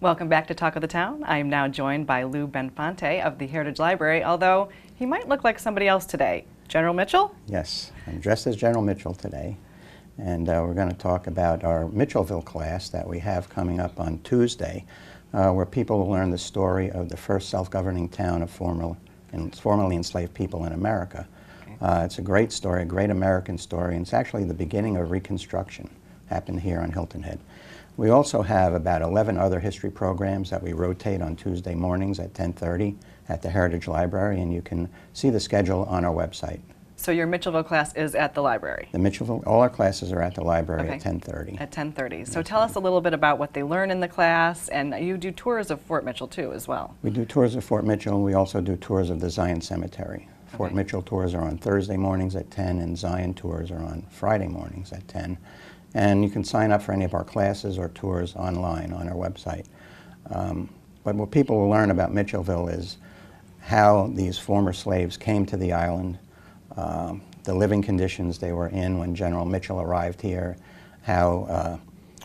Welcome back to Talk of the Town. I am now joined by Lou Benfonte of the Heritage Library, although he might look like somebody else today. General Mitchell? Yes, I'm dressed as General Mitchell today, and we're going to talk about our Mitchellville class that we have coming up on Tuesday, where people will learn the story of the first self-governing town of formerly enslaved people in America. It's a great story, a great American story, and it's actually the beginning of Reconstruction. Happened here on Hilton Head. We also have about 11 other history programs that we rotate on Tuesday mornings at 10:30 at the Heritage Library, and you can see the schedule on our website. So your Mitchellville class is at the library? The Mitchellville, all our classes are at the library at 10:30. At 10:30. So tell us a little bit about what they learn in the class, and you do tours of Fort Mitchell too as well. We do tours of Fort Mitchell, and we also do tours of the Zion Cemetery. Fort Mitchell tours are on Thursday mornings at 10, and Zion tours are on Friday mornings at 10. And you can sign up for any of our classes or tours online on our website. But what people will learn about Mitchellville is how these former slaves came to the island, the living conditions they were in when General Mitchell arrived here, how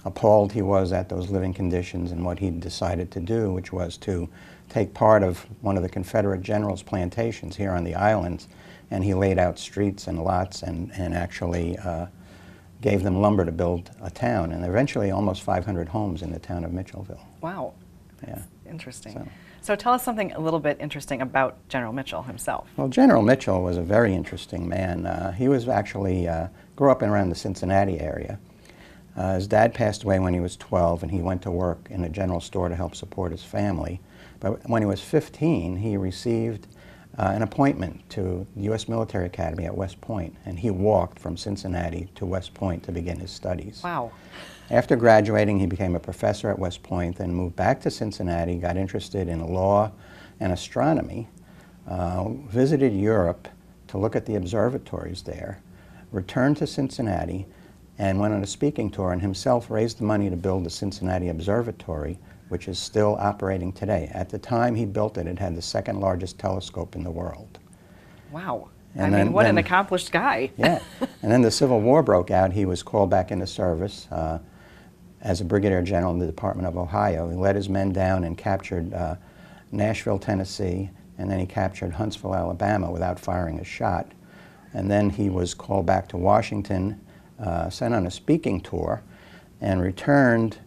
appalled he was at those living conditions, and what he decided to do, which was to take part of one of the Confederate generals' plantations here on the islands, and he laid out streets and lots and actually gave them lumber to build a town, and eventually almost 500 homes in the town of Mitchellville. Wow. Yeah. Interesting. So tell us something a little bit interesting about General Mitchell himself. Well, General Mitchell was a very interesting man. He was actually, grew up around the Cincinnati area. His dad passed away when he was 12, and he went to work in a general store to help support his family. But when he was 15, he received an appointment to the U.S. Military Academy at West Point, and he walked from Cincinnati to West Point to begin his studies. Wow. After graduating, he became a professor at West Point, then moved back to Cincinnati, got interested in law and astronomy, visited Europe to look at the observatories there, returned to Cincinnati, and went on a speaking tour, and himself raised the money to build the Cincinnati Observatory, which is still operating today. At the time he built it, it had the second largest telescope in the world. Wow. And I mean, what an accomplished guy. Yeah. And then the Civil War broke out. He was called back into service as a brigadier general in the Department of Ohio. He led his men down and captured Nashville, Tennessee, and then he captured Huntsville, Alabama without firing a shot. And then he was called back to Washington, sent on a speaking tour, and returned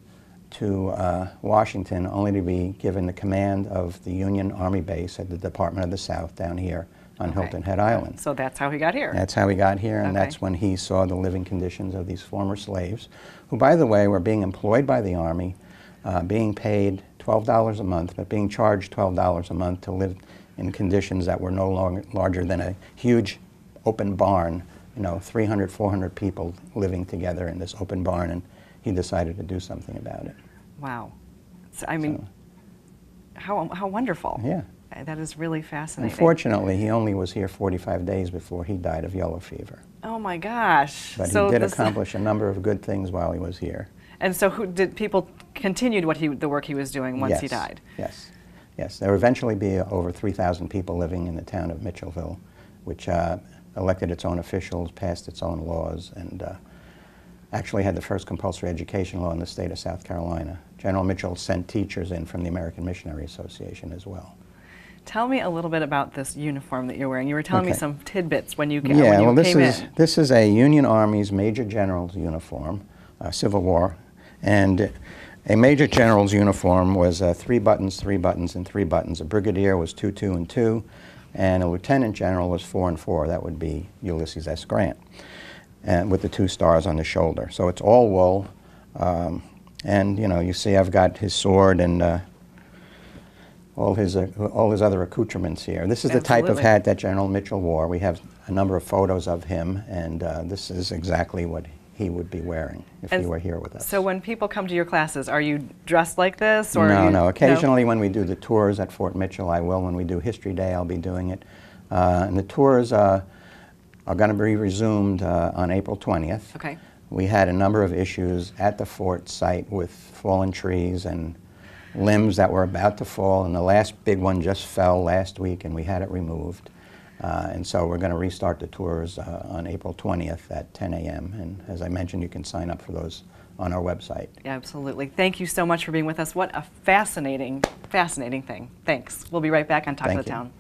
to Washington only to be given the command of the Union Army base at the Department of the South down here on Hilton Head Island. So that's how he got here. That's how he got here, and that's when he saw the living conditions of these former slaves, who, by the way, were being employed by the Army, being paid $12 a month, but being charged $12 a month to live in conditions that were no longer larger than a huge open barn, 300, 400 people living together in this open barn, and he decided to do something about it. Wow. So, I mean, how wonderful. Yeah. That is really fascinating. Unfortunately, he only was here 45 days before he died of yellow fever. Oh my gosh. But he did accomplish a number of good things while he was here. And so did people continued the work he was doing once he died? Yes. Yes. There will eventually be over 3,000 people living in the town of Mitchellville, which elected its own officials, passed its own laws, and actually had the first compulsory education law in the state of South Carolina. General Mitchell sent teachers in from the American Missionary Association as well. Tell me a little bit about this uniform that you're wearing. You were telling me some tidbits when you came this is a Union Army's Major General's uniform, Civil War, and a Major General's uniform was 3 buttons, 3 buttons, and 3 buttons. A Brigadier was 2, 2, and 2, and a Lieutenant General was 4 and 4. That would be Ulysses S. Grant, and with the 2 stars on the shoulder. So it's all wool, and you see I've got his sword and all his other accoutrements here. This is the type of hat that General Mitchell wore. We have a number of photos of him, and this is exactly what he would be wearing if he were here with us. So when people come to your classes, are you dressed like this? Or no. Occasionally when we do the tours at Fort Mitchell, I will. When we do History Day, I'll be doing it. And the tours are going to be resumed on April 20th. Okay. We had a number of issues at the fort site with fallen trees and limbs that were about to fall, and the last big one just fell last week, and we had it removed. And so we're going to restart the tours on April 20th at 10 a.m. And as I mentioned, you can sign up for those on our website. Absolutely. Thank you so much for being with us. What a fascinating, fascinating thing. Thanks. We'll be right back on Talk of Thank the you. Town.